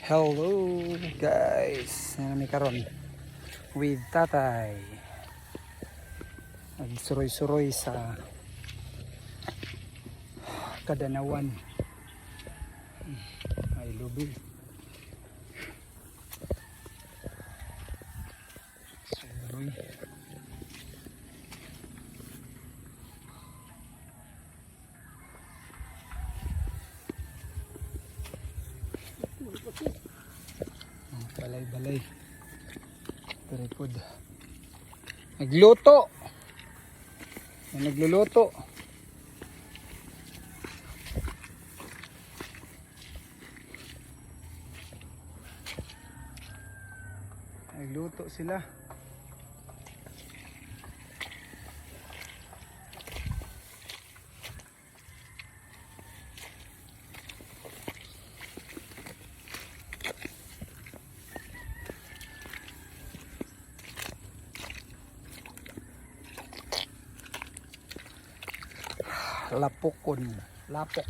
Hello guys, nami karon with tatay. Nagsuroy-suroy sa Kadanawan. Ay lubi. Suroy. Balay-balay. Tripod. Nagluto. Nagluluto. Nagluto sila. Lapokon, lapok.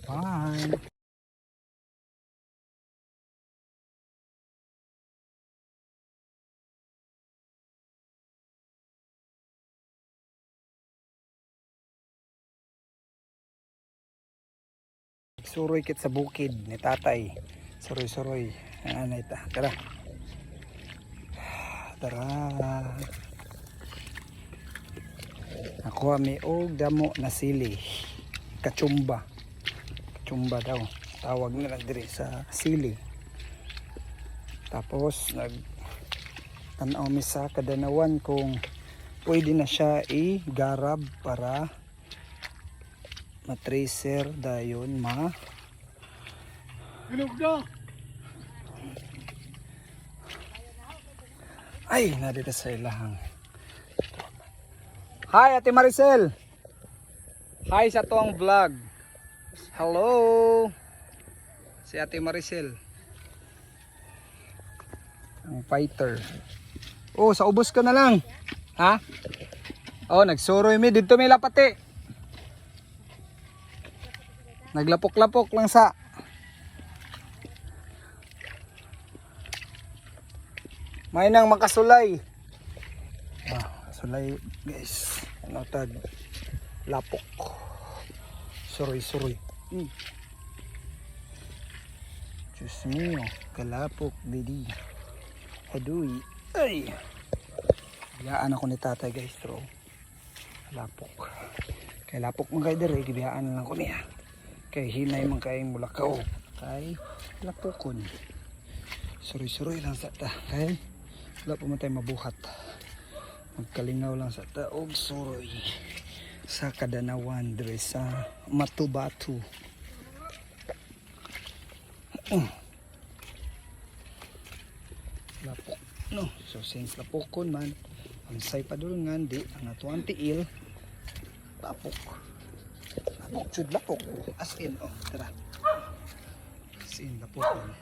Bye. Suroy kit sa bukid ni tatay. Suroy-suroy. Ano ita? Tara. Tara. Ako may og damo na sili. Kachumba. Kachumba daw. Tawag nila diri sa sili. Tapos nag tanaw mi sa Kadanawan kung pwede na siya i-garab para matracer dayon ay nadito sa ilahang. Hi Ate Maricel. Hi sa tuang vlog. Hello. Si Ate Maricel. Ang fighter. Oh, sa ubos ka na lang. Ha? Oh, nagsuroy mi dito may lapati. Naglapok-lapok lang sa may nang makasulay. Sulay guys. Ano tag lapok. Suroy-suroy. Diyos mio, kalapok bidi. Haduy. Ay. Biyaan ako ni tatay guys, bro. Lapok. Kay lapok mo kayo dire, gibiyaan lang ko niya. Kay hinay man kayong mulakaw. Kay lapokon. Suroy-suroy lang sa ta. Kay wala pa man tayo mabuhat. Magkalingaw lang sa ta. Og suroy. Sa Kadanawan dire sa Matubatu. Lapok. No, so since lapokon man, ang say padulungan di ang atuang tiil. Lapok. Lapok chud lapok. As in, oh, tara. As in, lapokon.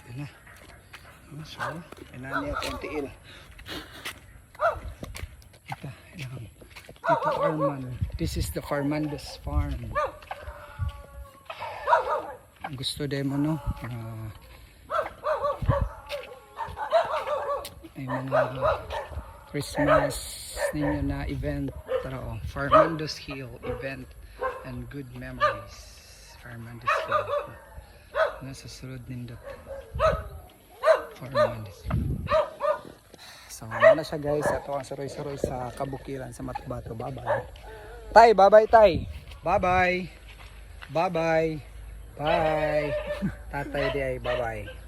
Ito na. So, inani ako ang tiil. Tito Arman. This is the Farmandos farm. Gusto din mo no? Ay mga Christmas ninyo na event. Tara oh, Farmandos Hill event and good memories. Farmandos Hill. Nasa sulod nindot. Farmandos Hill. So, ano siya guys, ito ang suroy-suroy sa kabukiran sa Matubatu. Bye-bye. Tay, bye-bye tay. Bye-bye. Bye-bye. Bye. Tatay di ay bye-bye.